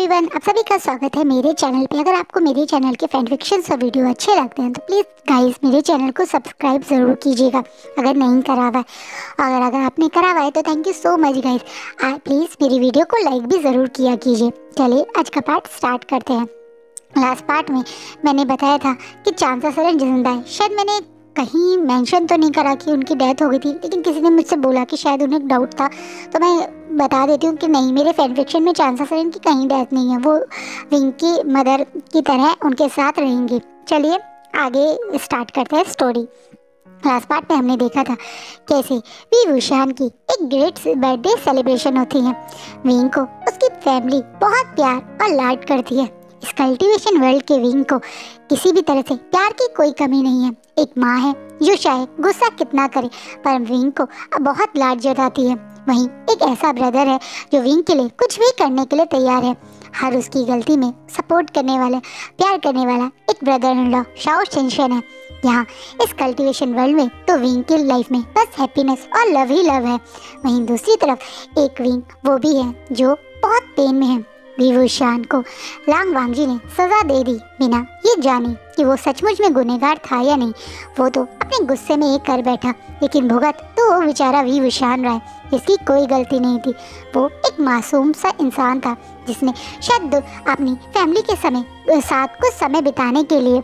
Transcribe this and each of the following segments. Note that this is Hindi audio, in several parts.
एवरीवन, आप सभी का स्वागत है मेरे चैनल पे। अगर आपको मेरे चैनल के फैन फिक्शंस और वीडियो अच्छे लगते हैं तो प्लीज़ गाइस मेरे चैनल को सब्सक्राइब ज़रूर कीजिएगा अगर नहीं करा हुआ है। अगर आपने करा हुआ है तो thank you so much guys. Please मेरी वीडियो को लाइक भी ज़रूर किया कीजिए। चलिए आज का पार्ट स्टार्ट करते हैं। लास्ट पार्ट में मैंने बताया था कि चांसा सरन जिंदा है। शायद मैंने कहीं मेंशन तो नहीं करा कि उनकी डेथ हो गई थी, लेकिन किसी ने मुझसे बोला कि शायद उन्हें डाउट था, तो मैं बता देती हूँ कि नहीं, मेरे फैन फिक्शन में चांसा सरन की कहीं डेथ नहीं है। वो विंग की मदर की तरह उनके साथ रहेंगी। चलिए आगे स्टार्ट करते हैं स्टोरी। लास्ट पार्ट में हमने देखा था कैसे वी वुशान की एक ग्रेट बर्थडे सेलिब्रेशन होती है। विंग को उसकी फैमिली बहुत प्यार और लाड करती है। इस कल्टीवेशन वर्ल्ड के विंग को किसी भी तरह से प्यार की कोई कमी नहीं है। एक माँ है जो चाहे गुस्सा कितना करे पर विंग को बहुत लाड जताती है। वहीं एक ऐसा ब्रदर है जो विंग के लिए कुछ भी करने के लिए तैयार है। हर उसकी गलती में सपोर्ट करने वाला, प्यार करने वाला एक ब्रदर इन लॉ शाओ शिनचेन है। यहाँ इस कल्टीवेशन वर्ल्ड में तो विंग की लाइफ में बस हैप्पीनेस और लव ही लव है। वहीं दूसरी तरफ एक विंग वो भी है जो बहुत पेन में है। वी वुशान को लांग वांगजी ने सजा दे दी बिना ये जाने कि वो सचमुच में गुनहगार था या नहीं। वो तो अपने गुस्से में एक कर बैठा, लेकिन भुगत तो वो बेचारा वी वुशान रहा है जिसकी कोई गलती नहीं थी। वो एक मासूम सा इंसान था जिसने शायद अपनी फैमिली के साथ कुछ समय बिताने के लिए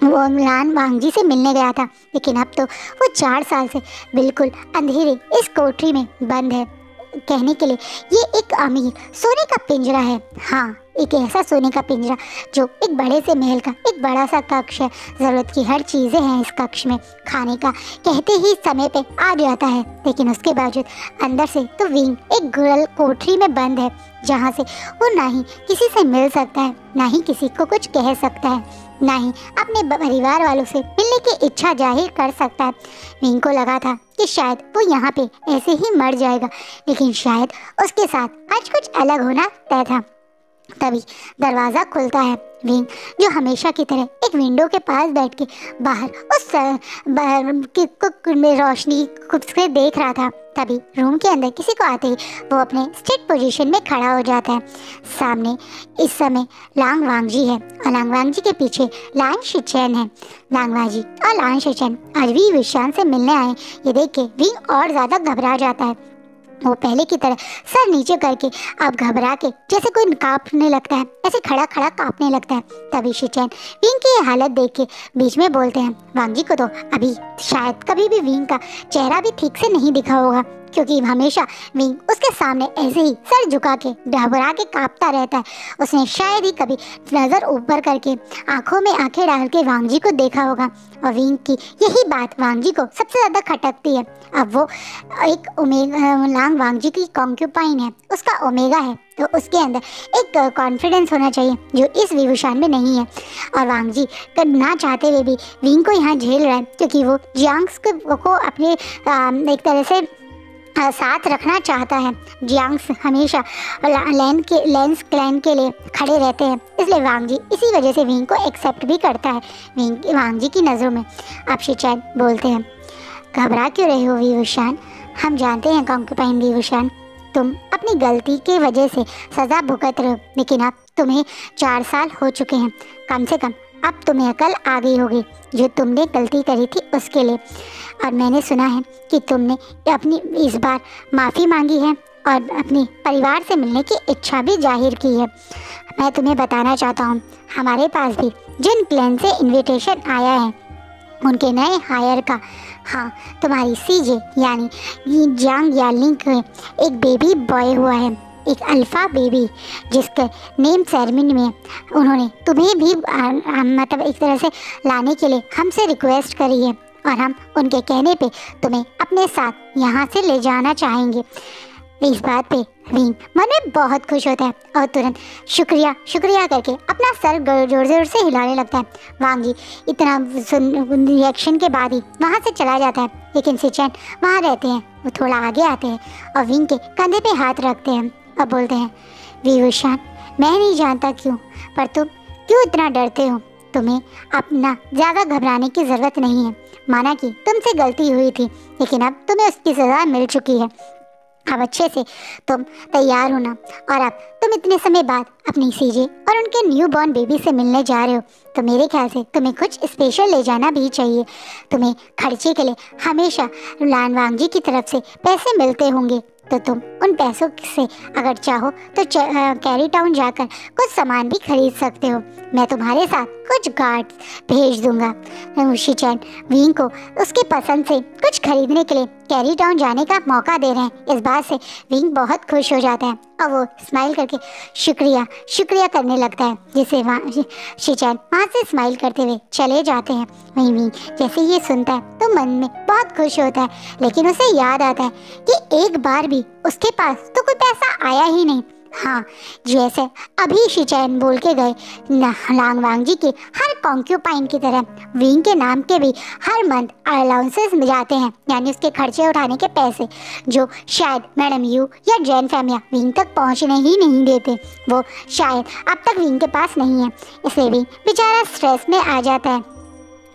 वो लान वांगजी से मिलने गया था, लेकिन अब तो वो 4 साल से बिल्कुल अंधेरे इस कोठरी में बंद है। कहने के लिए ये एक अमीर सोने का पिंजरा है। हाँ, एक ऐसा सोने का पिंजरा जो एक बड़े से महल का एक बड़ा सा कक्ष है। ज़रूरत की हर चीज़ें हैं इस कक्ष में। खाने का कहते ही समय पे आ जाता है, लेकिन उसके बावजूद अंदर से तो विंग एक गुड़ल कोठरी में बंद है जहाँ से वो ना ही किसी से मिल सकता है, ना ही किसी को कुछ कह सकता है, ना ही अपने परिवार वालों से मिलने की इच्छा जाहिर कर सकता है। विंग को लगा था कि शायद वो यहाँ पे ऐसे ही मर जाएगा, लेकिन शायद उसके साथ आज कुछ अलग होना तय था। तभी दरवाज़ा खुलता है। विंग जो हमेशा की तरह एक विंडो के पास बैठ के बाहर उस में रोशनी से देख रहा था, तभी रूम के अंदर किसी को आते ही वो अपने स्ट्रेट पोजीशन में खड़ा हो जाता है। सामने इस समय लांग वांगजी है और लांग वांगजी के पीछे लान शिचेन है। लांग वांगजी और लान शिचेन आज वी वुशान से मिलने आए। ये देख के विंग और ज़्यादा घबरा जाता है। वो पहले की तरह सर नीचे करके अब घबरा के जैसे कोई कांपने लगता है, ऐसे खड़ा खड़ा कांपने लगता है। तभी शिचेन विंग की हालत देख के बीच में बोलते हैं, वांगजी को तो अभी शायद कभी भी विंग का चेहरा भी ठीक से नहीं दिखा होगा, क्योंकि हमेशा विंग उसके सामने ऐसे ही सर झुका के घबरा के कांपता रहता है। उसने शायद ही कभी नज़र ऊपर करके आंखों में आंखें डाल के वांगजी को देखा होगा, और विंग की यही बात वांगजी को सबसे ज़्यादा खटकती है। अब वो एक लांग वांगजी की कॉन्क्यूपाइन है, उसका ओमेगा है, तो उसके अंदर एक कॉन्फिडेंस होना चाहिए जो इस वी वुशान में नहीं है। और वांगजी ना चाहते हुए भी विंग को यहाँ झेल रहा है, क्योंकि वो जियांग्स को अपने एक तरह से साथ रखना चाहता है। जियांग्स हमेशा लेंस क्लैन के लिए खड़े रहते हैं, इसलिए वांगजी इसी वजह से विंग को एक्सेप्ट भी करता है वांगजी की नज़रों में। अब शिचेन बोलते हैं, घबरा क्यों रहे हो वी वुशान? हम जानते हैं कॉन्क्यूपाइन वी वुशान, तुम अपनी गलती की वजह से सज़ा भुगत रहे हो, लेकिन अब तुम्हें 4 साल हो चुके हैं। कम से कम अब तुम्हें अकल आ गई होगी जो तुमने गलती करी थी उसके लिए। और मैंने सुना है कि तुमने अपनी इस बार माफ़ी मांगी है और अपने परिवार से मिलने की इच्छा भी जाहिर की है। मैं तुम्हें बताना चाहता हूँ, हमारे पास भी जिन क्लैन से इनविटेशन आया है उनके नए हायर का, हाँ, तुम्हारी सीजे यानी जांग यालिंग में एक बेबी बॉय हुआ है, एक अल्फ़ा बेबी, जिसके नेम सेरेमनी में उन्होंने तुम्हें भी मतलब एक तरह से लाने के लिए हमसे रिक्वेस्ट करी है, और हम उनके कहने पे तुम्हें अपने साथ यहाँ से ले जाना चाहेंगे। इस बात पे विंग मन में बहुत खुश होता है और तुरंत शुक्रिया शुक्रिया करके अपना सर जोर जोर से हिलाने लगता है। वांगजी इतना रिएक्शन के बाद ही वहाँ से चला जाता है, लेकिन शिचेन वहाँ रहते हैं। वो थोड़ा आगे आते हैं और विंग के कंधे पे हाथ रखते हैं और बोलते हैं, वी वुशान, मैं नहीं जानता क्यों, पर तुम क्यों इतना डरते हो? तुम्हें अपना ज़्यादा घबराने की ज़रूरत नहीं है। माना कि तुमसे गलती हुई थी, लेकिन अब तुम्हें उसकी सज़ा मिल चुकी है। अब अच्छे से तुम तैयार होना, और अब तुम इतने समय बाद अपनी सीजे और उनके न्यू बॉर्न बेबी से मिलने जा रहे हो, तो मेरे ख्याल से तुम्हें कुछ स्पेशल ले जाना भी चाहिए। तुम्हें खर्चे के लिए हमेशा लान वांगजी की तरफ से पैसे मिलते होंगे, तो तुम उन पैसों से अगर चाहो तो कैरी टाउन जाकर कुछ सामान भी खरीद सकते हो। मैं तुम्हारे साथ कुछ गार्ड्स भेज दूंगा। शिचैन विंग को उसके पसंद से कुछ खरीदने के लिए कैरी टाउन जाने का मौका दे रहे हैं। इस बात से विंग बहुत खुश हो जाता है और वो स्माइल करके शुक्रिया शुक्रिया करने लगता है, जिसे शिचैन वहाँ से स्माइल करते हुए चले जाते हैं। वहीं विंग जैसे ये सुनता है तो मन में बहुत खुश होता है, लेकिन उसे याद आता है कि एक बार भी उसके पास तो कोई पैसा आया ही नहीं। हाँ, जैसे अभी शिचैन बोल के गए, लांग वांगजी के हर कॉन्क्यूपाइन की तरह विंग के नाम के भी हर मंथ अलाउंसेस मिल जाते हैं, यानी उसके खर्चे उठाने के पैसे, जो शायद मैडम यू या जैन फैमिया विंग तक पहुंचने ही नहीं देते। वो शायद अब तक विंग के पास नहीं है, इसलिए विंग बेचारा स्ट्रेस में आ जाता है।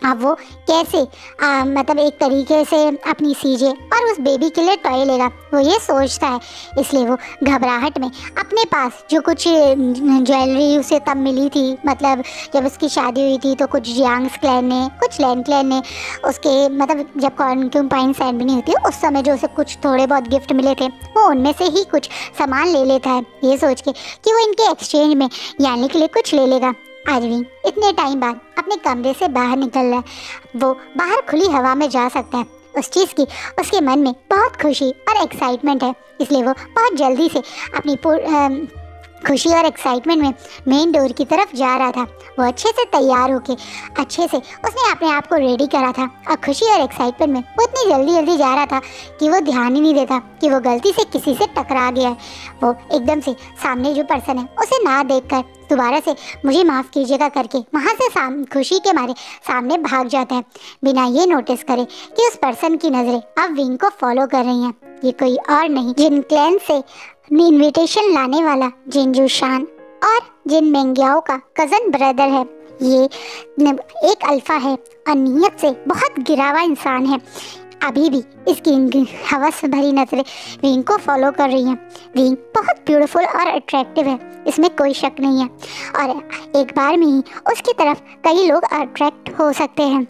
अब वो कैसे मतलब एक तरीके से अपनी सीजे और उस बेबी के लिए टॉय लेगा, वो ये सोचता है। इसलिए वो घबराहट में अपने पास जो कुछ ज्वेलरी उसे तब मिली थी, मतलब जब उसकी शादी हुई थी, तो कुछ यांग्स क्लैन ने, कुछ लैन क्लैन ने उसके मतलब जब कॉन्क्यूपाइन सेरेमनी होती है उस समय जो उसे कुछ थोड़े बहुत गिफ्ट मिले थे, वो उनमें से ही कुछ सामान ले लेता है, ये सोच के कि वो इनके एक्सचेंज में यानी के लिए कुछ ले लेगा। आज भी इतने टाइम बाद अपने कमरे से बाहर निकल रहा है। वो बाहर खुली हवा में जा सकता है। उस चीज़ की उसके मन में बहुत खुशी और एक्साइटमेंट है, इसलिए वो बहुत जल्दी से अपनी खुशी और एक्साइटमेंट में मेन डोर की तरफ जा रहा था। वो अच्छे से तैयार होके अच्छे से उसने अपने आप को रेडी करा था, और खुशी और एक्साइटमेंट में वो इतनी जल्दी जल्दी जा रहा था कि वो ध्यान ही नहीं देता कि वो गलती से किसी से टकरा गया है। वो एकदम से सामने जो पर्सन है उसे ना देखकर दोबारा से मुझे माफ़ कीजिएगा करके वहाँ से खुशी के मारे सामने भाग जाता है, बिना ये नोटिस करे कि उस पर्सन की नज़रें अब विंग को फॉलो कर रही हैं। ये कोई और नहीं, जिन क्लैन से इनविटेशन लाने वाला जिनजू शान और जिन मेंग्याओ का कज़न ब्रदर है। ये एक अल्फा है और नीयत से बहुत गिरा हुआ इंसान है। अभी भी इसकी हवस भरी नजरें विंग को फॉलो कर रही हैं। विंग बहुत ब्यूटीफुल और अट्रैक्टिव है, इसमें कोई शक नहीं है, और एक बार में ही उसकी तरफ कई लोग अट्रैक्ट हो सकते हैं।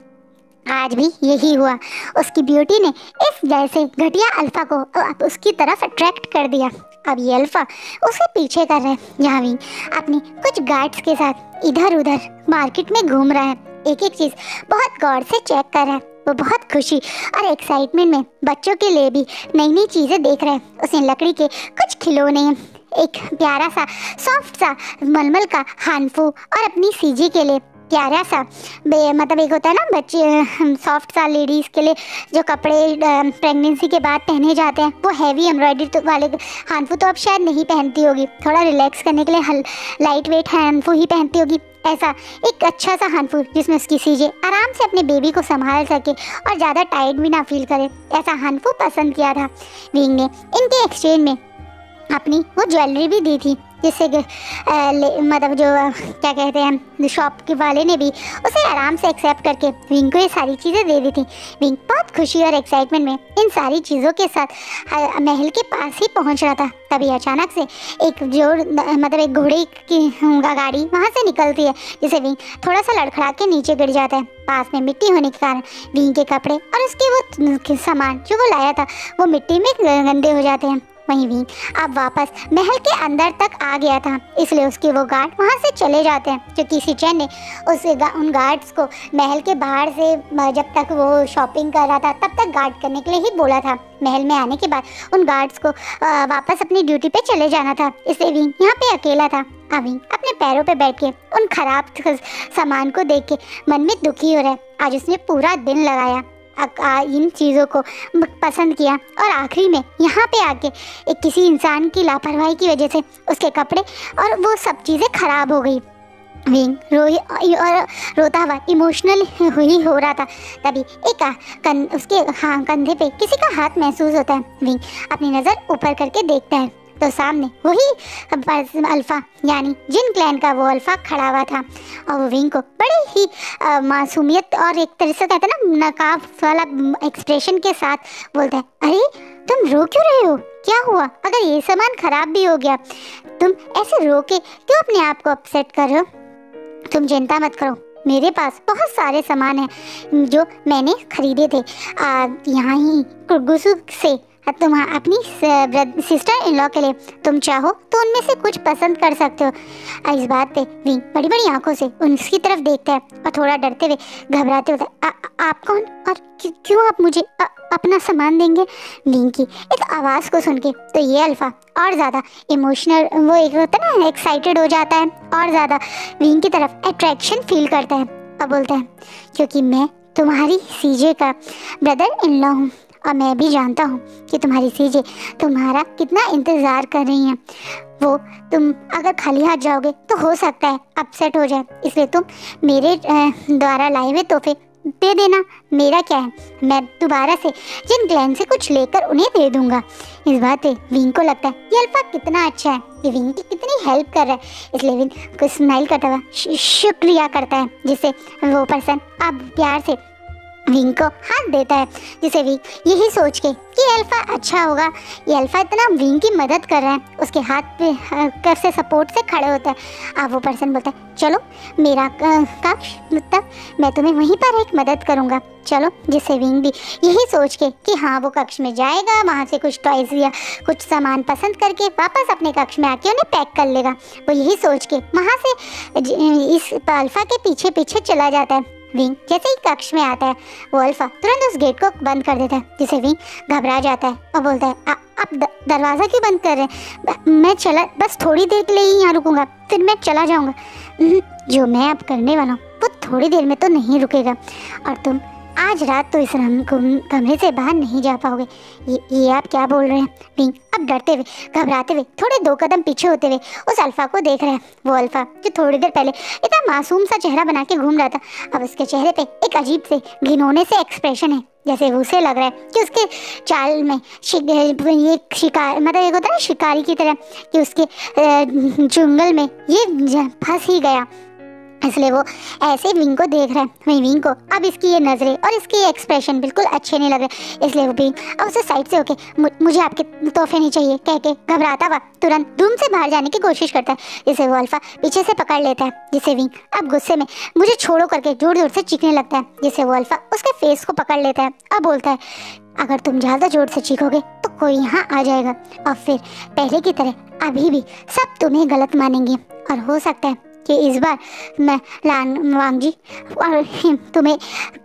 आज भी यही हुआ, उसकी ब्यूटी ने इस जैसे घटिया अल्फा को उसकी तरफ अट्रैक्ट कर दिया। अब ये अल्फा उसके पीछे कर रहा है, जहाँ विंग अपनी कुछ गार्ड्स के साथ इधर उधर मार्केट में घूम रहा है, एक एक चीज़ बहुत गौर से चेक कर रहा है। वो बहुत खुशी और एक्साइटमेंट में बच्चों के लिए भी नई नई चीज़ें देख रहा है। उसने लकड़ी के कुछ खिलौने, एक प्यारा सा सॉफ्ट सा मलमल का हानफू, और अपनी सीजी के लिए प्यारा सा मतलब एक होता है ना बच्चे सॉफ्ट सा लेडीज़ के लिए जो कपड़े प्रेगनेंसी के बाद पहने जाते हैं, वो हैवी एम्ब्रॉयडरी वाले हानफू तो अब शायद नहीं पहनती होगी, थोड़ा रिलैक्स करने के लिए लाइट वेट हानफू ही पहनती होगी। ऐसा एक अच्छा सा हानफू जिसमें उसकी सीजे आराम से अपने बेबी को संभाल सके और ज़्यादा टाइट भी ना फील करे, ऐसा हानफू पसंद किया था विंग ने। इनके एक्सचेंज में अपनी वो ज्वेलरी भी दी थी, जिससे मतलब जो क्या कहते हैं शॉप के वाले ने भी उसे आराम से एक्सेप्ट करके विंग को ये सारी चीज़ें दे दी थी। विंग बहुत खुशी और एक्साइटमेंट में इन सारी चीज़ों के साथ महल के पास ही पहुंच रहा था। तभी अचानक से एक मतलब एक घोड़े की गाड़ी वहाँ से निकलती है, जिसे विंग थोड़ा सा लड़खड़ा के नीचे गिर जाता है। पास में मिट्टी होने के कारण विंग के कपड़े और उसके वो सामान जो वो लाया था वो मिट्टी में गंदे हो जाते हैं। वहीं विंग अब वापस महल के अंदर तक आ गया था, इसलिए उसके वो गार्ड वहाँ से चले जाते हैं, क्योंकि शिचैन ने उन गार्ड्स को महल के बाहर से जब तक वो शॉपिंग कर रहा था तब तक गार्ड करने के लिए ही बोला था। महल में आने के बाद उन गार्ड्स को वापस अपनी ड्यूटी पे चले जाना था, इसलिए विंग यहाँ पे अकेला था। अब विंग अपने पैरों पे बैठ के उन खराब सामान को देख के मन में दुखी हो रहा है। आज उसने पूरा दिन लगाया, इन चीज़ों को पसंद किया, और आखिरी में यहाँ पे आके एक किसी इंसान की लापरवाही की वजह से उसके कपड़े और वो सब चीज़ें खराब हो गई। विंग और रोता हुआ इमोशनल हो रहा था। तभी एक उसके कंधे पे किसी का हाथ महसूस होता है। विंग अपनी नज़र ऊपर करके देखता है तो सामने वही अल्फा यानी जिन क्लैन का वो अल्फा खड़ा हुआ था और वो विंग को बड़े ही मासूमियत और एक तरह से कहते हैं ना नकाब वाला एक्सप्रेशन के साथ बोलता है, अरे तुम रो क्यों रहे हो, क्या हुआ? अगर ये सामान खराब भी हो गया तुम ऐसे रो के क्यों अपने आप को अपसेट कर रहे हो? तुम चिंता मत करो, मेरे पास बहुत सारे सामान हैं जो मैंने खरीदे थे यहाँ ही कुर्गुसु से तुम अपनी सिस्टर इन लॉ के लिए। तुम चाहो तो उनमें से कुछ पसंद कर सकते हो। इस बात पे विंग बड़ी बड़ी आंखों से उसकी तरफ देखता है और थोड़ा डरते हुए घबराते हुए, आप कौन और क्यों आप मुझे अपना सामान देंगे? विंग की इस आवाज़ को सुन के तो ये अल्फा और ज़्यादा इमोशनल वो एक होता है ना एक्साइटेड हो जाता है और ज़्यादा विंग की तरफ अट्रैक्शन फील करता है और बोलता है, क्योंकि मैं तुम्हारी सीजे का ब्रदर इन लॉ हूँ और मैं भी जानता हूँ कि तुम्हारी सीजे तुम्हारा कितना इंतज़ार कर रही हैं। वो तुम अगर खाली हाथ जाओगे तो हो सकता है अपसेट हो जाए, इसलिए तुम मेरे द्वारा लाए हुए तोहफे दे देना। मेरा क्या है, मैं दोबारा से जिन क्लैन से कुछ लेकर उन्हें दे दूंगा। इस बात पे विंग को लगता है ये अल्फा कितना अच्छा है, ये विंग की कितनी हेल्प कर रहा है, इसलिए विंग को स्माइल करता हुआ शुक्रिया करता है, जिससे वो पर्सन अब प्यार से विंग को हाथ देता है, जिसे विंग यही सोच के कि अल्फा अच्छा होगा, ये अल्फा इतना विंग की मदद कर रहा है, उसके हाथ पे कर से सपोर्ट से खड़े होता है। अब वो पर्सन बोलता है, चलो मेरा कक्ष मतलब मैं तुम्हें वहीं पर एक मदद करूँगा, चलो। जिससे विंग भी यही सोच के कि हाँ वो कक्ष में जाएगा, वहाँ से कुछ टॉयज या कुछ सामान पसंद करके वापस अपने कक्ष में आके उन्हें पैक कर लेगा। वो यही सोच के वहाँ से इस अल्फा के पीछे पीछे चला जाता है। विंग जैसे ही कक्ष में आता है वो अल्फा तुरंत उस गेट को बंद कर देता है, जिसे विंग घबरा जाता है और बोलता है, आप दरवाज़ा क्यों बंद कर रहे हैं? मैं चला बस थोड़ी देर के लिए ही यहाँ रुकूंगा, फिर मैं चला जाऊँगा। जो मैं अब करने वाला हूँ वो थोड़ी देर में तो नहीं रुकेगा और तुम आज रात तो इस कमरे से बाहर नहीं जा पाओगे। ये आप क्या बोल रहे हैं? विंग अब डरते हुए घबराते हुए थोड़े 2 कदम पीछे होते हुए उस अल्फा को देख रहा है। वो अल्फा जो थोड़ी देर पहले इतना मासूम सा चेहरा बना के घूम रहा था, अब उसके चेहरे पे एक अजीब से घिनौने से एक्सप्रेशन है, जैसे उसे लग रहा है कि उसके चाल में ये शिकार मतलब एक होता है ना शिकारी की तरह कि उसके जंगल में ये फंस ही गया, इसलिए वो ऐसे विंग को देख रहा है। वहीं विंग को अब इसकी ये नज़रें और इसके एक्सप्रेशन बिल्कुल अच्छे नहीं लग रहे, इसलिए वो विंग अब उसे साइड से होके मुझे आपके तोहफे नहीं चाहिए कह के घबराता हुआ तुरंत रूम से बाहर जाने की कोशिश करता है, जिसे वो अल्फा पीछे से पकड़ लेता है, जिससे विंग अब गुस्से में मुझे छोड़ो करके जोर जोर से चीखने लगता है, जिससे वो अल्फा उसके फेस को पकड़ लेता है और बोलता है, अगर तुम ज़्यादा जोर से चीखोगे तो कोई यहाँ आ जाएगा और फिर पहले की तरह अभी भी सब तुम्हें गलत मानेंगे और हो सकता है कि इस बार मैं लान वांगजी और तुम्हें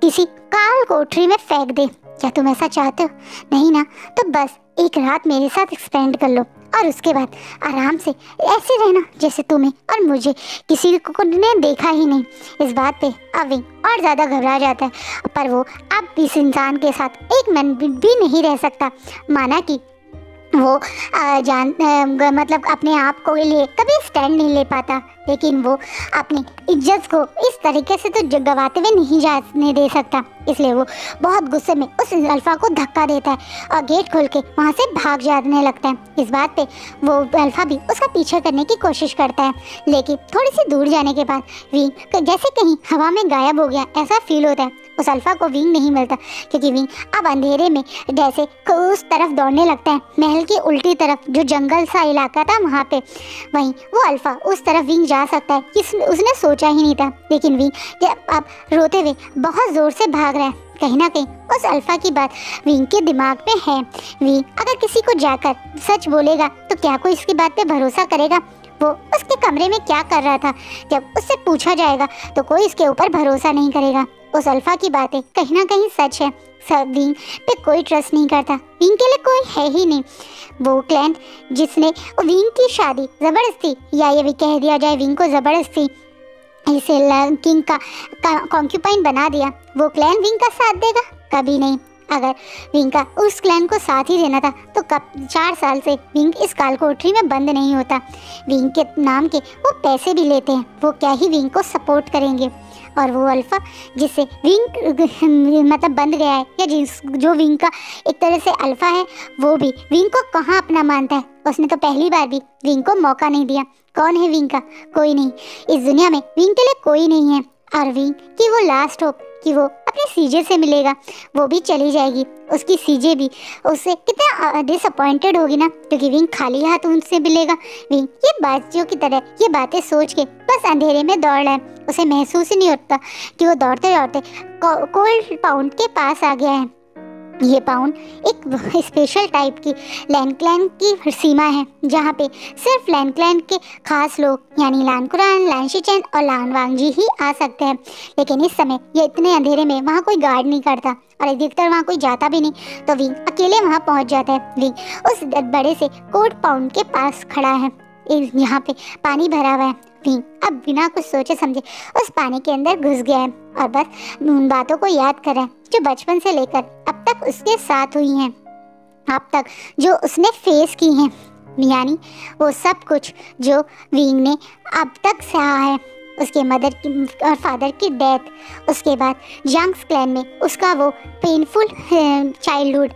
किसी काल कोठरी में फेंक दे। क्या तुम ऐसा चाहते हो? नहीं ना, तो बस एक रात मेरे साथ स्पेंड कर लो और उसके बाद आराम से ऐसे रहना जैसे तुम्हें और मुझे किसी को ने देखा ही नहीं। इस बात पे अविंग और ज़्यादा घबरा जाता है, पर वो अब इस इंसान के साथ एक मिनट भी नहीं रह सकता। माना कि वो मतलब अपने आप को लिए कभी स्टैंड नहीं ले पाता, लेकिन वो अपनी इज्जत को इस तरीके से तो गवाते हुए नहीं जाने दे सकता, इसलिए वो बहुत गुस्से में उस अल्फा को धक्का देता है और गेट खोल के वहाँ से भाग जाने लगता है। इस बात पे वो अल्फा भी उसका पीछा करने की कोशिश करता है, लेकिन थोड़ी सी दूर जाने के बाद विंग जैसे कहीं हवा में गायब हो गया ऐसा फील होता है। उस अल्फा को विंग नहीं मिलता, क्योंकि विंग अब अंधेरे में जैसे उस तरफ दौड़ने लगता है, महल की उल्टी तरफ जो जंगल सा इलाका था वहाँ पे। वहीं वो अल्फा उस तरफ विंग जा सकता है उसने सोचा ही नहीं था, लेकिन विंग अब रोते हुए बहुत ज़ोर से भाग रहा है। कहीं ना कहीं उस अल्फा की बात विंग के दिमाग में है। विंग अगर किसी को जाकर सच बोलेगा तो क्या कोई इसकी बात पे भरोसा करेगा? वो उसके कमरे में क्या कर रहा था, जब उससे पूछा जाएगा तो कोई इसके ऊपर भरोसा नहीं करेगा। उस अल्फा की बातें कहीं ना कहीं सच है। सब विंग पे कोई ट्रस्ट नहीं करता, विंग के लिए कोई है ही नहीं। वो क्लैन जिसने विंग की शादी ज़बरदस्ती या ये भी कह दिया जाए विंग को ज़बरदस्ती इसे किंग का कॉन्क्यूपाइन बना दिया, वो क्लैन विंग का साथ देगा? कभी नहीं। अगर विंग का उस क्लैन को साथ ही देना था तो कब 4 साल से विंग इस काल कोठरी में बंद नहीं होता। विंग के नाम के वो पैसे भी लेते हैं, वो क्या ही विंग को सपोर्ट करेंगे। और वो अल्फा जिससे विंग मतलब बंद गया है, या जो विंग का एक तरह से अल्फा है, वो भी विंग को कहाँ अपना मानता है। उसने तो पहली बार भी विंग को मौका नहीं दिया। कौन है विंग का? कोई नहीं। इस दुनिया में विंग के लिए कोई नहीं है। और विंग की वो लास्ट होप कि वो अपने सीजे से मिलेगा, वो भी चली जाएगी। उसकी सीजे भी उससे कितना डिसअपॉइंटेड होगी ना, क्योंकि विंग खाली हाथ उनसे मिलेगा। विंग ये बातों की तरह ये बातें सोच के बस अंधेरे में दौड़ रहा है। उसे महसूस ही नहीं होता कि वो दौड़ते दौड़ते कोल्ड पाउंड के पास आ गया है। ये पाउंड एक स्पेशल टाइप की लैंड क्लैन की सीमा है, जहाँ पे सिर्फ लैंड क्लैन के खास लोग यानी लान कुरान, लान शिचेन और लान वांगजी ही आ सकते हैं। लेकिन इस समय ये इतने अंधेरे में वहाँ कोई गार्ड नहीं करता और अधिकतर वहाँ कोई जाता भी नहीं, तो विंग अकेले वहाँ पहुँच जाता है। विंग उस बड़े से कोल्ड पाउंड के पास खड़ा है। यहाँ पे पानी भरा हुआ है। विंग अब बिना कुछ सोचे समझे उस पानी के अंदर घुस गया है और बस उन बातों को याद कर रहा है जो बचपन से लेकर अब तक उसके साथ हुई हैं, अब तक जो उसने फेस की हैं, यानी वो सब कुछ जो विंग ने अब तक सहा है। उसके मदर की और फादर की डेथ, उसके बाद यंग्स क्लैन में उसका वो पेनफुल चाइल्डहुड,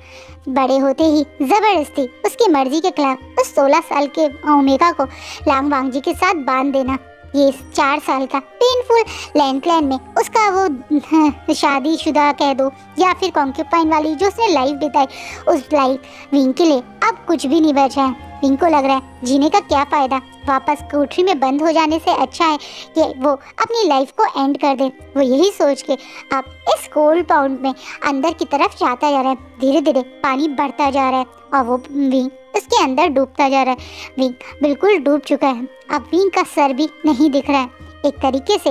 बड़े होते ही ज़बरदस्ती उसकी मर्जी के खिलाफ उस 16 साल के ओमेगा को लांग वांगजी के साथ बांध देना, ये 4 साल का पेनफुल लैंड क्लैन में उसका वो शादीशुदा कह दो या फिर कॉन्क्यूपाइन वाली जो उसने लाइफ बिताई, उस लाइफ विंग के लिए अब कुछ भी नहीं बचा है। विंग को लग रहा है जीने का क्या फ़ायदा, वापस कोठरी में बंद हो जाने से अच्छा है कि वो अपनी लाइफ को एंड कर दे। वो यही सोच के अब इस कोल्ड पाउंड में अंदर की तरफ जाता जा रहा है। धीरे धीरे पानी बढ़ता जा रहा है और वो विंग उसके अंदर डूबता जा रहा है। विंग बिल्कुल डूब चुका है। अब विंग का सर भी नहीं दिख रहा है। एक तरीके से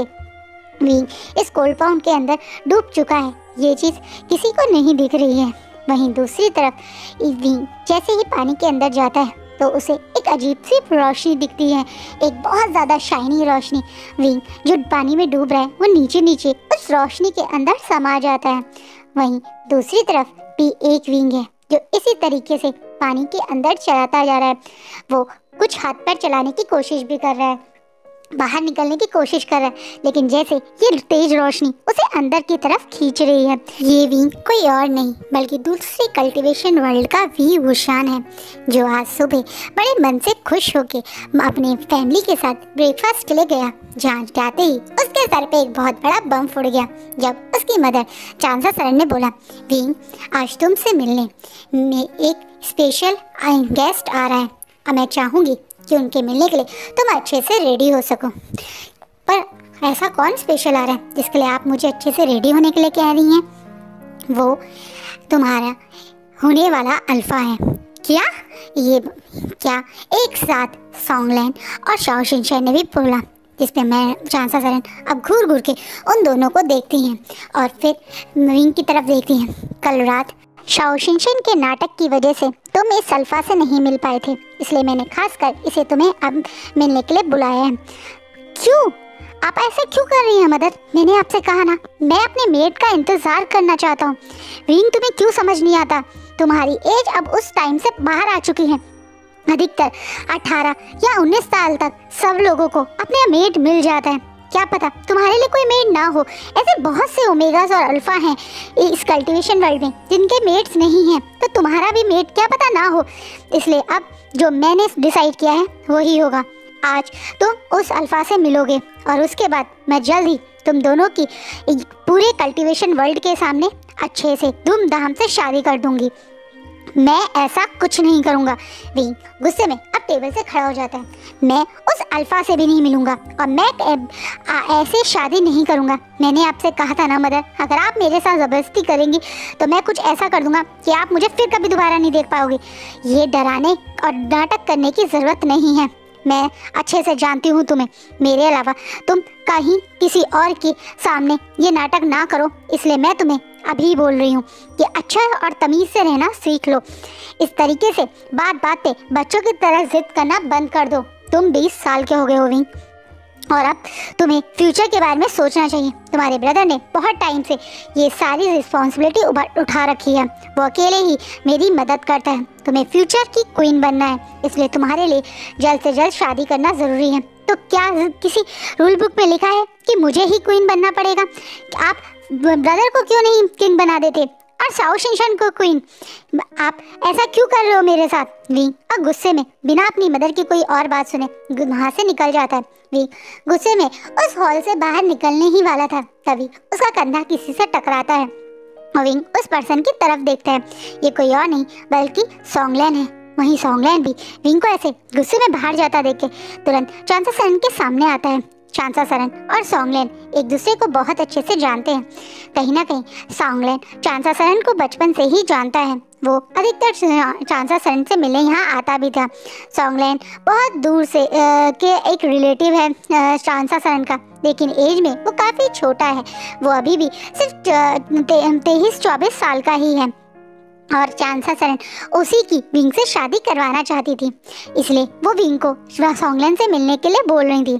विंग इस कोल्ड पाउंड के अंदर डूब चुका है, ये चीज़ किसी को नहीं दिख रही है। वहीं दूसरी तरफ विंग जैसे ही पानी के अंदर जाता है तो उसे एक अजीब सी रोशनी दिखती है, एक बहुत ज़्यादा शाइनी रोशनी। विंग जो पानी में डूब रहा है वो नीचे नीचे उस रोशनी के अंदर समा जाता है। वहीं दूसरी तरफ भी एक विंग है जो इसी तरीके से पानी के अंदर चलाता जा रहा है। वो कुछ हाथ पैर चलाने की कोशिश भी कर रहा है, बाहर निकलने की कोशिश कर रहा है, लेकिन जैसे ये तेज रोशनी उसे अंदर की तरफ खींच रही है। ये विंग कोई और नहीं बल्कि दूसरी कल्टीवेशन वर्ल्ड का वीर वुशान है, जो आज सुबह बड़े मन से खुश होके अपने फैमिली के साथ ब्रेकफास्ट के लिए गया। जहाँ जाते ही उसके सर पे एक बहुत बड़ा बम फूट गया। जब उसकी मदर चांसा सरन ने बोला, विंग आज तुमसे मिलने में एक स्पेशल गेस्ट आ रहा है और मैं चाहूँगी कि उनके मिलने के लिए तुम अच्छे से रेडी हो सको। पर ऐसा कौन स्पेशल आ रहा है जिसके लिए आप मुझे अच्छे से रेडी होने के लिए कह रही हैं? वो तुम्हारा होने वाला अल्फा है। क्या? ये क्या? एक साथ सॉन्गलैंड और शाओ शिनशेन ने भी बोला, जिस पे मैं चांसा सरन अब घूर घूर के उन दोनों को देखती हैं और फिर विंग की तरफ देखती हैं। कल रात शाओ शिनशेन के नाटक की वजह से तुम इस अल्फा से नहीं मिल पाए थे, इसलिए मैंने खासकर इसे तुम्हें अब मिलने के लिए बुलाया है। क्यों? आप ऐसे क्यों कर रही हैं मदर? मैंने आपसे कहा ना, मैं अपने मेट का इंतज़ार करना चाहता हूँ। विंग तुम्हें क्यों समझ नहीं आता? तुम्हारी एज अब उस टाइम से बाहर आ चुकी है। अधिकतर 18 या 19 साल तक सब लोगों को अपने मेट मिल जाता है। क्या पता तुम्हारे लिए कोई मेट ना हो। ऐसे बहुत से ओमेगास और अल्फा हैं इस कल्टीवेशन वर्ल्ड में जिनके मेट्स नहीं हैं, तो तुम्हारा भी मेट क्या पता ना हो। इसलिए अब जो मैंने डिसाइड किया है वही होगा। आज तुम उस अल्फा से मिलोगे और उसके बाद मैं जल्द ही तुम दोनों की पूरे कल्टीवेशन वर्ल्ड के सामने अच्छे से धूमधाम से शादी कर दूंगी। मैं ऐसा कुछ नहीं करूंगा। विंग गुस्से में अब टेबल से खड़ा हो जाता है। मैं उस अल्फा से भी नहीं मिलूंगा और मैं ऐसे शादी नहीं करूंगा। मैंने आपसे कहा था ना मदर, अगर आप मेरे साथ ज़बरदस्ती करेंगी तो मैं कुछ ऐसा कर दूंगा कि आप मुझे फिर कभी दोबारा नहीं देख पाओगे। ये डराने और नाटक करने की ज़रूरत नहीं है। मैं अच्छे से जानती हूँ तुम्हें। मेरे अलावा तुम कहीं किसी और के सामने ये नाटक ना करो, इसलिए मैं तुम्हें अभी बोल रही हूँ कि अच्छा और तमीज़ से रहना सीख लो। इस तरीके से बात बात पे बच्चों की तरह जिद करना बंद कर दो। तुम 20 साल के हो गए हो विंग, और अब तुम्हें फ्यूचर के बारे में सोचना चाहिए। तुम्हारे ब्रदर ने बहुत टाइम से ये सारी रिस्पॉन्सिबिलिटी उठा रखी है। वो अकेले ही मेरी मदद करता है। तुम्हें फ्यूचर की क्वीन बनना है, इसलिए तुम्हारे लिए जल्द से जल्द शादी करना ज़रूरी है। तो क्या किसी रूल बुक में लिखा है कि मुझे ही क्वीन बनना पड़ेगा? आप ब्रदर को क्यों नहीं किंग बना देते और शाओ शिनचैन को क्वीन? आप ऐसा क्यों कर रहे हो मेरे साथ? विंग और गुस्से में बिना अपनी मदर की कोई और बात सुने वहाँ से निकल जाता है। विंग गुस्से में उस हॉल से बाहर निकलने ही वाला था, तभी उसका कंधा किसी से टकराता है। विंग उस पर्सन की तरफ देखता है। ये कोई और नहीं बल्कि सोंगलैन है। वहीं सोंगलैन भी विंग को ऐसे गुस्से में बाहर जाता देख के तुरंत चांसा सरन के सामने आता है। चांसा सरन और सोंगलैन एक दूसरे को बहुत अच्छे से जानते हैं। कहीं ना कहीं सोंगलैन चांसा सरन को बचपन से ही जानता है। वो अधिकतर चांसा सरन से मिलने यहाँ आता भी था। सोंगलैन बहुत दूर से के एक रिलेटिव है चांसा सरन का, लेकिन एज में वो काफ़ी छोटा है। वो अभी भी सिर्फ 23-24 साल का ही है और चांसा सरन उसी की विंग से शादी करवाना चाहती थी, इसलिए वो विंग को सोंगलैन से मिलने के लिए बोल रही थी।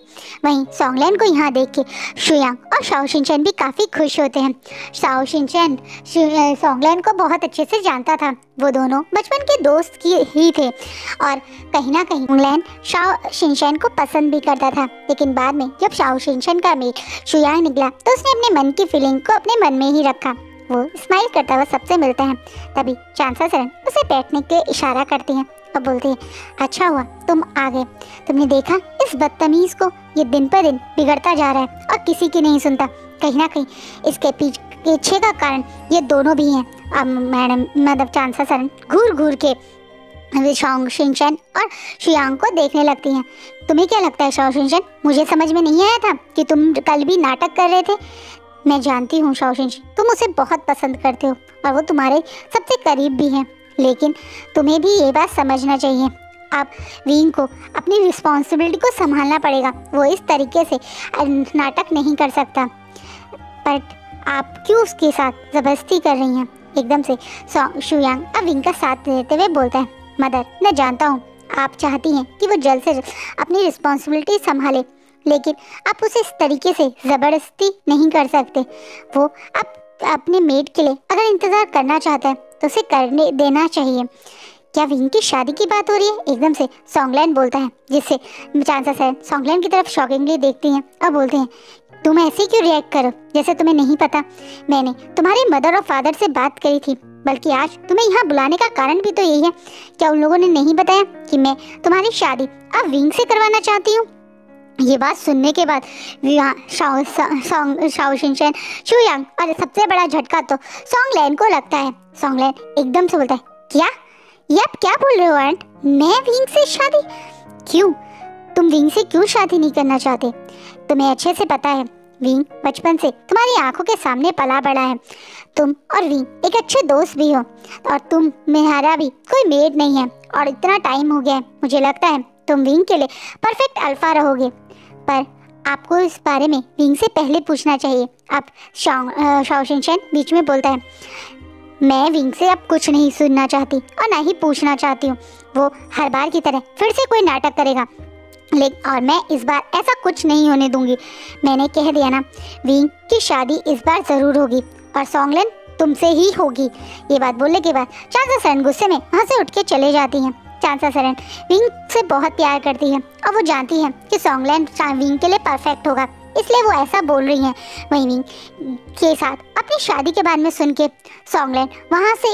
वहीं सोंगलैन को यहाँ देख के शुयांग और शाओ शिनचैन भी काफ़ी खुश होते हैं। शाओ शिनचैन सोंगलैन को बहुत अच्छे से जानता था। वो दोनों बचपन के दोस्त ही थे और कहीं ना कहीं सोंगलैन शाओ शिनचैन को पसंद भी करता था। लेकिन बाद में जब शाओ शिनचैन का मेल शुयांग निकला तो उसने अपने मन की फीलिंग को अपने मन में ही रखा। वो स्माइल करता हुआ सबसे मिलता है। तभी चांसा सरन उसे बैठने के इशारा करती हैं और बोलती है, अच्छा हुआ तुम आ गए। तुमने देखा इस बदतमीज को? ये दिन पर दिन बिगड़ता जा रहा है और किसी की नहीं सुनता। कहीं ना कहीं इसके पीछे का कारण ये दोनों भी हैं। अब मैडम मतलब चांसा सरन घूर घूर के शाओ शिनचैन और शुयांग को देखने लगती हैं। तुम्हें क्या लगता है शाओ शिनचैन? मुझे समझ में नहीं आया था कि तुम कल भी नाटक कर रहे थे। मैं जानती हूँ शाओ शिनचैन, तुम उसे बहुत पसंद करते हो और वो तुम्हारे सबसे करीब भी हैं, लेकिन तुम्हें भी ये बात समझना चाहिए। आप विंग को अपनी रिस्पॉन्सिबिलिटी को संभालना पड़ेगा। वो इस तरीके से नाटक नहीं कर सकता। बट आप क्यों उसके साथ ज़बरदस्ती कर रही हैं? एकदम से शुयांग अब विंग का साथ देते हुए बोलता है, मदर मैं जानता हूँ आप चाहती हैं कि वो जल्द से जल्द अपनी रिस्पॉन्सिबिलिटी संभाले, लेकिन आप उसे इस तरीके से ज़बरदस्ती नहीं कर सकते। वो आप अपने मेड के लिए अगर इंतज़ार करना चाहता है तो उसे करने देना चाहिए। क्या विंग की शादी की बात हो रही है? एकदम से सोंगलैन बोलता है, जिससे चांसा सरन सोंगलैन की तरफ शॉकिंगली देखती हैं और बोलते हैं, तुम ऐसे क्यों रिएक्ट करो जैसे तुम्हें नहीं पता? मैंने तुम्हारे मदर और फादर से बात करी थी, बल्कि आज तुम्हें यहाँ बुलाने का कारण भी तो यही है। क्या उन लोगों ने नहीं बताया कि मैं तुम्हारी शादी अब विंग से करवाना चाहती हूँ? ये बात सुनने के बाद शाओ शिनचैन, शुयांग और सबसे बड़ा झटका तो सोंगलैन को लगता है। सोंगलैन एकदम से बोलता है, क्या ये आप क्या बोल रहे हो आंट? मैं विंग से शादी? क्यों? तुम विंग से क्यों शादी नहीं करना चाहते? तुम्हें अच्छे से पता है विंग बचपन से तुम्हारी आंखों के सामने पला बड़ा है। तुम और विंग एक अच्छे दोस्त भी हो और तुम मेरा भी कोई मेड नहीं है और इतना टाइम हो गया है। मुझे लगता है तुम विंग के लिए परफेक्ट अल्फा रहोगे, पर आपको इस बारे में विंग से पहले पूछना चाहिए। अब शाओ शिनचैन बीच में बोलता है, मैं विंग से अब कुछ नहीं सुनना चाहती और ना ही पूछना चाहती हूँ। वो हर बार की तरह फिर से कोई नाटक करेगा, लेकिन और मैं इस बार ऐसा कुछ नहीं होने दूंगी। मैंने कह दिया ना, विंग की शादी इस बार ज़रूर होगी और सोंगलैन तुमसे ही होगी। ये बात बोलने के बाद चांसा सरन गुस्से में वहाँ से उठ के चले जाती हैं। चांसा सरन विंग से बहुत प्यार करती है और वो जानती है कि सोंगलैन विंग के लिए परफेक्ट होगा, इसलिए वो ऐसा बोल रही हैं। वहीं विंग के साथ अपनी शादी के बारे में सुन के सोंगलैन वहाँ से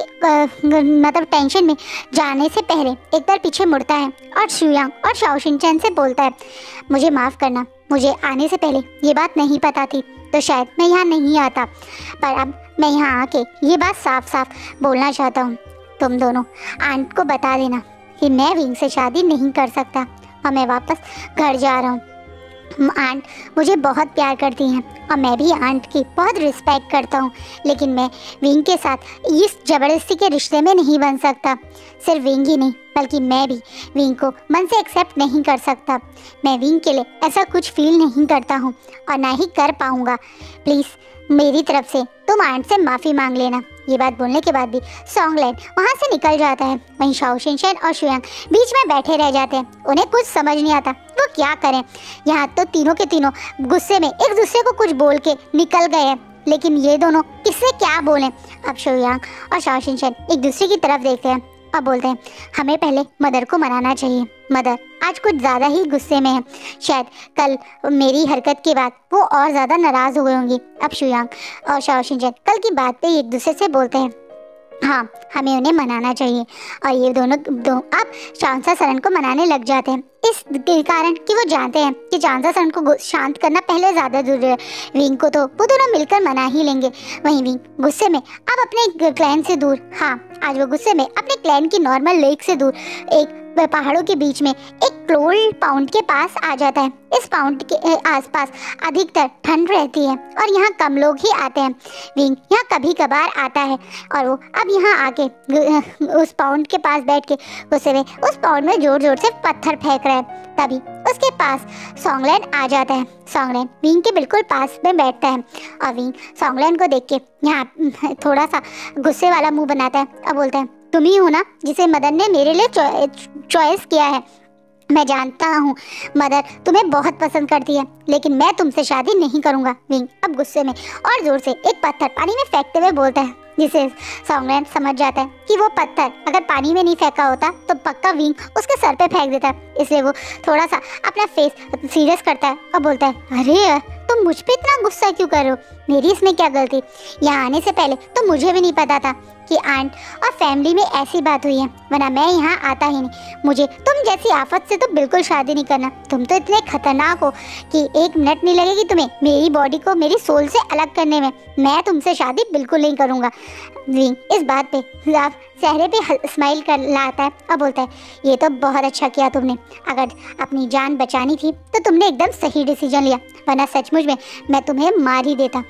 मतलब टेंशन में जाने से पहले एक बार पीछे मुड़ता है और शुयांग और शाओ शिनचैन से बोलता है, मुझे माफ़ करना, मुझे आने से पहले ये बात नहीं पता थी तो शायद मैं यहाँ नहीं आता, पर अब मैं यहाँ आके ये बात साफ साफ बोलना चाहता हूँ। तुम दोनों आंट को बता देना कि मैं विंग से शादी नहीं कर सकता और मैं वापस घर जा रहा हूँ। आंट मुझे बहुत प्यार करती हैं और मैं भी आंट की बहुत रिस्पेक्ट करता हूँ, लेकिन मैं विंग के साथ इस ज़बरदस्ती के रिश्ते में नहीं बन सकता। सिर्फ विंग ही नहीं बल्कि मैं भी विंग को मन से एक्सेप्ट नहीं कर सकता। मैं विंग के लिए ऐसा कुछ फील नहीं करता हूँ और ना ही कर पाऊँगा। प्लीज़ मेरी तरफ से तुम आंट से माफी मांग लेना। ये बात बोलने के बाद भी सॉन्गलैंड वहाँ से निकल जाता है। वहीं शाओ शिनचैन और शुयांग बीच में बैठे रह जाते हैं। उन्हें कुछ समझ नहीं आता वो क्या करें। यहाँ तो तीनों के तीनों गुस्से में एक दूसरे को कुछ बोल के निकल गए हैं, लेकिन ये दोनों किससे क्या बोलें। अब शुयांग और शाओ शिनचैन एक दूसरे की तरफ देखते हैं और बोलते हैं हमें पहले मदर को मनाना चाहिए। मदर आज कुछ ज़्यादा ही गुस्से में है, शायद कल मेरी हरकत के बाद वो और ज़्यादा नाराज़ हो गए होंगी। अब शुयांग और शाओ शिनचैन कल की बात पे एक दूसरे से बोलते हैं हाँ हमें उन्हें मनाना चाहिए। और ये दोनों अब चांसा सरन को मनाने लग जाते हैं, इस कारण कि वो जानते हैं कि चांसा सरन को शांत करना पहले ज़्यादा जरूरी है। विंग को तो वो दोनों मिलकर मना ही लेंगे। वहीं विंग गुस्से में अब अपने क्लैन से दूर, हाँ आज वो गुस्से में अपने क्लैन की नॉर्मल लेक से दूर एक पहाड़ों के बीच में एक क्लोल पाउंड के पास आ जाता है। इस पाउंड के आसपास अधिकतर ठंड रहती है और यहाँ कम लोग ही आते हैं। विंग यहाँ कभी कभार आता है और वो अब यहाँ आके उस पाउंड के पास बैठ के गुस्से में उस पाउंड में जोर जोर से पत्थर फेंक रहा है। तभी उसके पास सॉन्गलैंड आ जाता है। सॉन्गलैंड विंग के बिल्कुल पास में बैठता है और विंग सॉन्गलैंड को देख के यहाँ थोड़ा सा गुस्से वाला मुंह बनाता है और बोलता है तुम ही हो ना जिसे मदर ने मेरे लिए चॉइस किया है। मैं जानता हूँ मदर तुम्हें बहुत पसंद करती है, लेकिन मैं तुमसे शादी नहीं करूँगा। विंग अब गुस्से में और जोर से एक पत्थर पानी में फेंकते हुए बोलता है, जिसे सॉन्गलैंड समझ जाता है कि वो पत्थर अगर पानी में नहीं फेंका होता तो पक्का विंग उसके सर पे फेंक देता। इसलिए वो थोड़ा सा अपना फेस सीरियस करता है और बोलता है अरे यार तुम मुझ पे इतना गुस्सा क्यों कर रहे हो, मेरी इसमें क्या गलती। यहाँ आने से पहले तो मुझे भी नहीं पता था कि आंट और फैमिली में ऐसी बात हुई है, वरना मैं यहाँ आता ही नहीं। मुझे तुम जैसी आफत से तो बिल्कुल शादी नहीं करना। तुम तो इतने खतरनाक हो कि एक मिनट नहीं लगेगी तुम्हें मेरी बॉडी को मेरी सोल से अलग करने में। मैं तुमसे शादी बिल्कुल नहीं करूँगा। विंग इस बात पे चेहरे पे स्माइल कर लाता है और बोलता है ये तो बहुत अच्छा किया तुमने। अगर अपनी जान बचानी थी तो तुमने एकदम सही डिसीजन लिया, वरना सचमुच में मैं तुम्हें मार ही देता।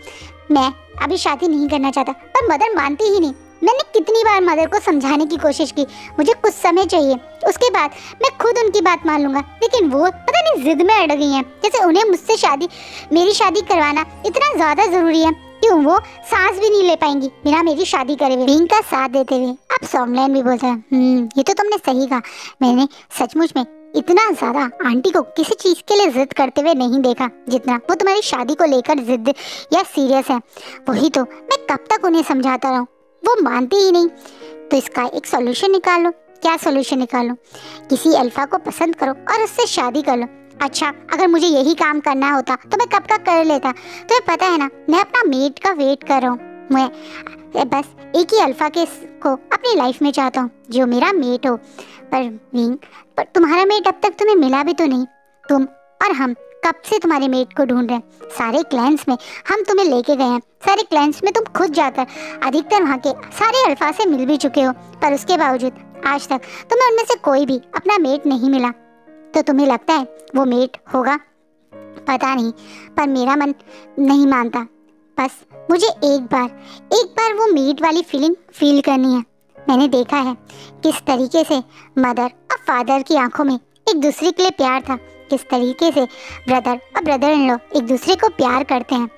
मैं अभी शादी नहीं करना चाहता, पर मदर मानती ही नहीं। मैंने कितनी बार मदर को समझाने की कोशिश की, मुझे कुछ समय चाहिए, उसके बाद मैं खुद उनकी बात मान लूंगा, लेकिन वो पता नहीं जिद में अड़ गई हैं। जैसे उन्हें मुझसे मेरी शादी करवाना इतना ज़्यादा ज़रूरी है कि वो सांस भी नहीं ले पाएंगी बिना मेरी शादी करे हुए। विंग का साथ देते हुए अब सॉन्गलैंड भी बोलता है ये तो तुमने सही कहा। मैंने सचमुच में इतना ज़्यादा आंटी को किसी चीज़ के लिए जिद करते हुए नहीं देखा जितना वो तुम्हारी शादी को लेकर जिद या सीरियस है। वही तो मैं कब तक उन्हें समझाता रहूं, वो मानती ही नहीं। तो इसका एक सॉल्यूशन निकालो। क्या सॉल्यूशन निकालो? किसी अल्फा को पसंद करो और उससे शादी कर लो। अच्छा अगर मुझे यही काम करना होता तो मैं कब का कर लेता। तुम्हें पता है ना मैं अपना मेट का वेट कर रहा हूँ। मैं बस एक ही अल्फा के को अपनी लाइफ में चाहता हूँ जो मेरा मेट हो। पर तुम्हारा मेट अब तक तुम्हें मिला भी तो नहीं। तुम और हम कब से तुम्हारे मेट को ढूंढ रहे हैं। सारे क्लैंस में हम तुम्हें लेके गए हैं, सारे क्लैंस में तुम खुद जाकर अधिकतर वहाँ के सारे अल्फा से मिल भी चुके हो, पर उसके बावजूद आज तक तुम्हें उनमें से कोई भी अपना मेट नहीं मिला। तो तुम्हें लगता है वो मेट होगा? पता नहीं, पर मेरा मन नहीं मानता। बस मुझे एक बार वो मेट वाली फीलिंग फील करनी है। मैंने देखा है किस तरीके से मदर और फादर की आंखों में एक दूसरे के लिए प्यार था, किस तरीके से ब्रदर और ब्रदर इन लॉ एक दूसरे को प्यार करते हैं।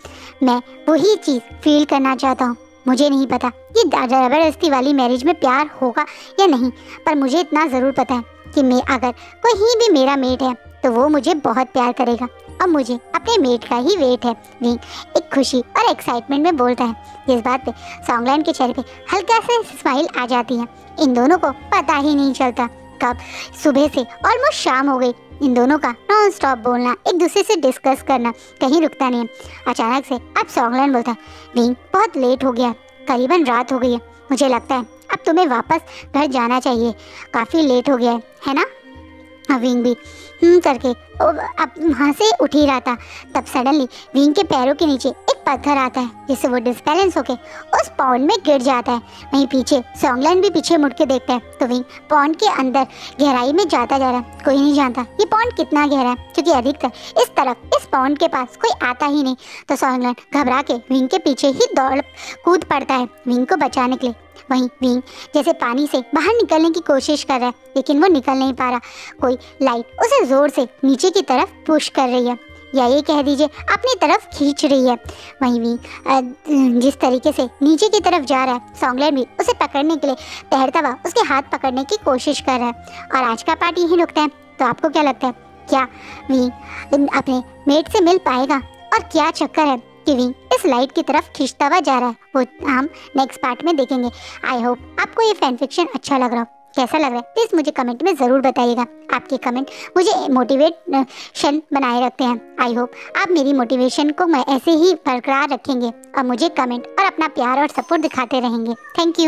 मैं वही चीज़ फील करना चाहता हूँ। मुझे नहीं पता ये ज़बरदस्ती वाली मैरिज में प्यार होगा या नहीं, पर मुझे इतना ज़रूर पता है कि मैं अगर कोई भी मेरा मेट है तो वो मुझे बहुत प्यार करेगा और मुझे अपने मेट का ही वेट है। विंग एक खुशी और एक्साइटमेंट में बोलता है, जिस बात पे सॉन्गलैंड के चेहरे पे हल्का से स्माइल आ जाती है। इन दोनों को पता ही नहीं चलता कब सुबह से ऑलमोस्ट शाम हो गई। इन दोनों का नॉन स्टॉप बोलना, एक दूसरे से डिस्कस करना कहीं रुकता नहीं है। अचानक से अब सॉन्गलैंड बोलता है, विंग बहुत लेट हो गया, करीबन रात हो गई है। मुझे लगता है अब तुम्हें वापस घर जाना चाहिए, काफ़ी लेट हो गया है ना? विंग भी करके अब वहाँ से उठ ही रहा था, तब सडनली विंग के पैरों के नीचे एक पत्थर आता है, जिससे वो डिसबैलेंस होके उस पॉन्ड में गिर जाता है। वहीं पीछे सॉन्गलैंड भी पीछे मुड़ के देखता है तो विंग पॉन्ड के अंदर गहराई में जाता जा रहा है। कोई नहीं जानता ये पॉन्ड कितना गहरा है, क्योंकि अधिकतर इस तरफ इस पॉन्ड के पास कोई आता ही नहीं। तो सॉन्गलैंड घबरा के विंग के पीछे ही दौड़ कूद पड़ता है विंग को बचाने के लिए। वहीं विंग जैसे पानी से बाहर निकलने की कोशिश कर रहा है, लेकिन वो निकल नहीं पा रहा। कोई लाइट उसे जोर से नीचे की तरफ पुश कर रही है। या ये कह दीजिए अपनी तरफ खींच रही है। वहीं भी जिस तरीके से नीचे की तरफ जा रहा है, सॉन्गलैंड भी उसे पकड़ने के लिए तैरता हुआ उसके हाथ पकड़ने की कोशिश कर रहा है। और आज का पार्ट यहीं रुकता है। तो आपको क्या लगता है, क्या वी अपने मेट से मिल पाएगा और क्या चक्कर है कि वी इस लाइट की तरफ खींचता हुआ जा रहा है, वो हम नेक्स्ट पार्ट में देखेंगे। आई होप आपको ये फैन फिक्शन अच्छा लग रहा हो। कैसा लग रहा है प्लीज़ मुझे कमेंट में ज़रूर बताइएगा। आपके कमेंट मुझे मोटिवेशन बनाए रखते हैं। आई होप आप मेरी मोटिवेशन को मैं ऐसे ही बरकरार रखेंगे और मुझे कमेंट और अपना प्यार और सपोर्ट दिखाते रहेंगे। Thank you.